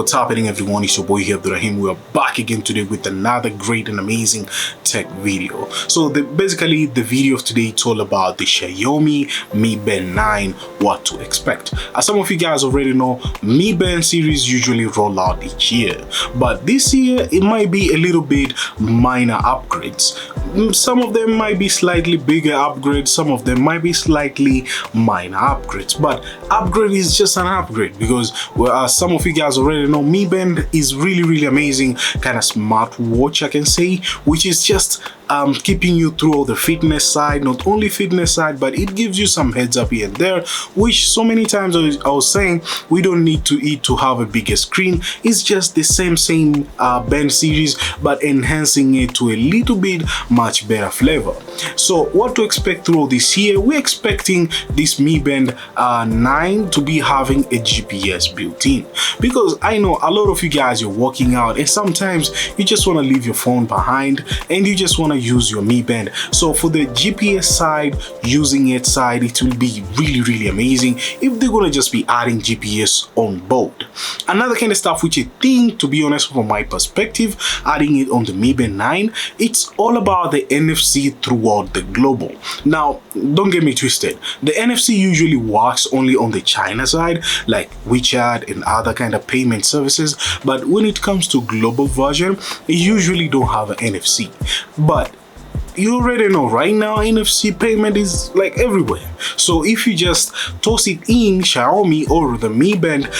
What's happening, everyone? It's your boy here, Abdurrahim. We are back again today with another great and amazing tech video. So basically the video of today, it's all about the Xiaomi Mi Band 9, what to expect. As some of you guys already know, Mi Band series usually roll out each year, but this year it might be a little bit minor upgrades. Some of them might be slightly bigger upgrades, some of them might be slightly minor upgrades, but upgrade is just an upgrade because some of you guys already know, Mi Band is really amazing kind of smart watch, I can say, which is just keeping you through all the fitness side, not only fitness side, but it gives you some heads up here and there, which so many times I was saying we don't need to have a bigger screen. It's just the same band series, but enhancing it to a little bit much better flavor. So what to expect through this year? We're expecting this Mi Band 9 to be having a GPS built in, because I know a lot of you guys, you're working out and sometimes you just want to leave your phone behind and you just want to use your Mi Band. So for the GPS side, using it side, it will be really amazing if they're gonna just be adding GPS on board. Another kind of stuff which I think, to be honest, from my perspective, adding it on the Mi Band 9, it's all about the NFC throughout the global. Now don't get me twisted, the NFC usually works only on the China side, like WeChat and other kind of payment services, but when it comes to global version, it usually don't have an NFC. But you already know right now NFC payment is like everywhere. So if you just toss it in, Xiaomi or the Mi Band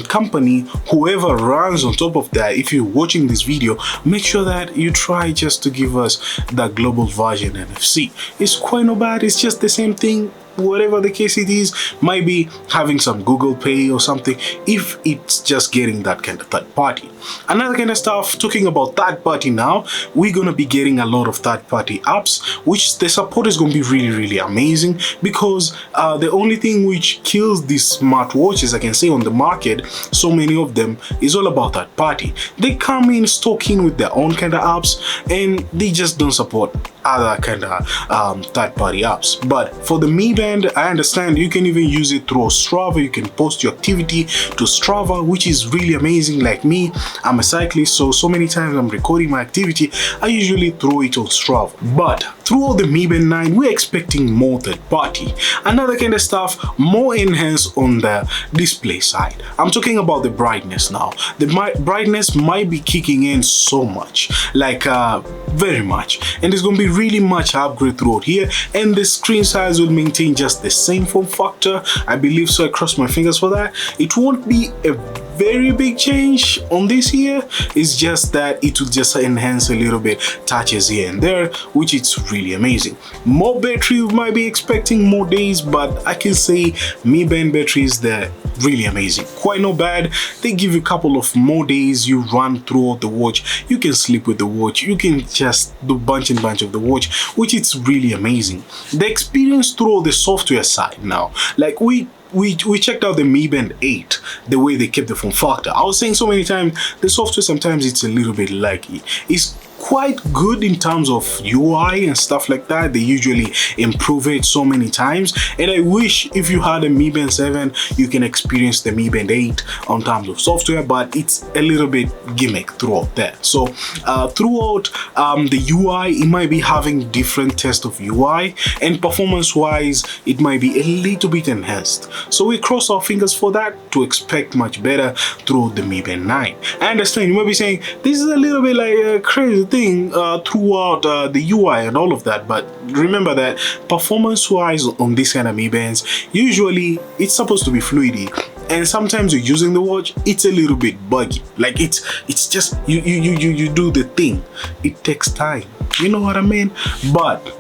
company, whoever runs on top of that, if you're watching this video, make sure that you try just to give us the global version NFC. It's quite not bad, it's just the same thing. Whatever the case it is, might be having some Google Pay or something, if it's just getting that kind of third party. Another kind of stuff, talking about third party now, we're gonna be getting a lot of third party apps, which the support is gonna be really amazing, because the only thing which kills these smartwatches, I can say, on the market, so many of them, is all about third party. They come in stocking with their own kind of apps and they just don't support other kind of third party apps. But for the Mi Band, I understand you can even use it through Strava. You can post your activity to Strava, which is really amazing. Like me, I'm a cyclist, so many times I'm recording my activity, I usually throw it on Strava. But throughout the Mi Band 9, we're expecting more third party. Another kind of stuff, more enhanced on the display side. I'm talking about the brightness now. The brightness might be kicking in so much, like very much, and there's gonna be really much upgrade throughout here, and the screen size will maintain just the same form factor, I believe so. I cross my fingers for that. It won't be a very big change on this here, it's just that it will just enhance a little bit, touches here and there, which is really amazing. More battery, you might be expecting more days, but I can say Mi Band batteries, they're really amazing, quite not bad. They give you a couple of more days, you run throughout the watch, you can sleep with the watch, you can just do bunch of the watch, which is really amazing. The experience through the software side now, like we checked out the Mi Band 8, the way they kept the form factor. I was saying so many times, the software sometimes it's a little bit laggy. It's quite good in terms of UI and stuff like that. They usually improve it so many times, and I wish if you had a Mi Band 7 you can experience the Mi Band 8 on terms of software, but it's a little bit gimmick throughout that. So throughout the UI, it might be having different test of UI, and performance wise it might be a little bit enhanced. So we cross our fingers for that, to expect much better through the Mi Band 9. I understand you might be saying this is a little bit like a crazy thing throughout the UI and all of that, but remember that performance wise on this kind of Mi Bands, usually it's supposed to be fluid, and sometimes you're using the watch, it's a little bit buggy, like it's just you do the thing, it takes time, you know what I mean? But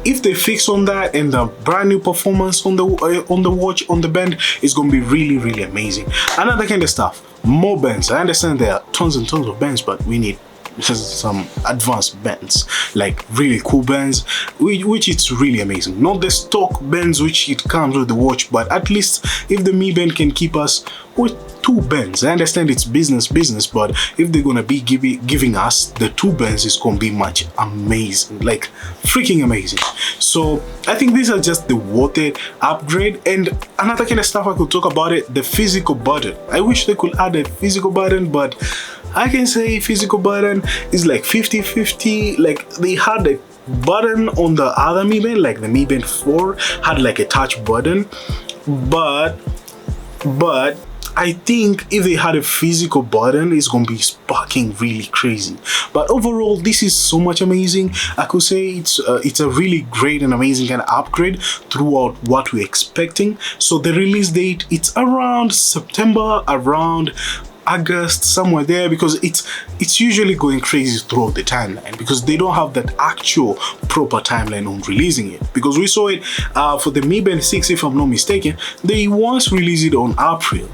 if they fix on that, and the brand new performance on the watch, on the band, is going to be really amazing. Another kind of stuff, more bands. I understand there are tons and tons of bands, but we need some advanced bands, like really cool bands, which it's really amazing. Not the stock bands which it comes with the watch, but at least if the Mi Band can keep us with 2 bands. I understand it's business, but if they're gonna be giving us the 2 bands, it's gonna be much amazing, like freaking amazing. So I think these are just the worth it upgrade. And another kind of stuff I could talk about it, the physical button. I wish they could add a physical button, but I can say physical button is like 50-50. Like they had a button on the other Mi Band, like the Mi Band 4 had like a touch button, but I think if they had a physical button, it's gonna be sparking really crazy. But overall, this is so much amazing. I could say it's a really great and amazing kind of upgrade throughout what we're expecting. So the release date, it's around September, around August, somewhere there, because it's usually going crazy throughout the timeline because they don't have that actual proper timeline on releasing it. Because we saw it for the Mi Band 6, if I'm not mistaken, they once released it on April.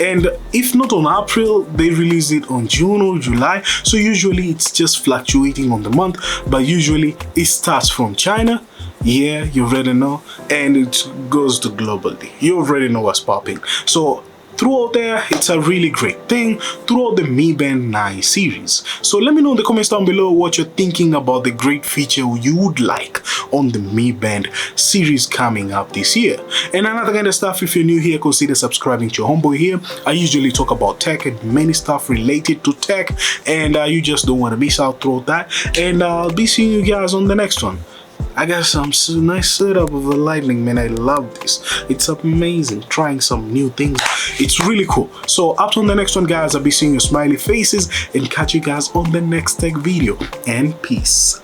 And if not on April, they release it on June or July. So usually it's just fluctuating on the month, but usually it starts from China. Yeah, you already know, and it goes to globally. You already know what's popping. So throughout there, it's a really great thing throughout the Mi Band 9 series. So let me know in the comments down below what you're thinking about the great feature you would like on the Mi Band series coming up this year. And another kind of stuff, if you're new here, consider subscribing to your homeboy here. I usually talk about tech and many stuff related to tech, and you just don't want to miss out throughout that. And I'll be seeing you guys on the next one. I got some nice setup of the lightning, man. I love this. It's amazing. Trying some new things. It's really cool. So up to the next one, guys. I'll be seeing your smiley faces and catch you guys on the next tech video. And peace.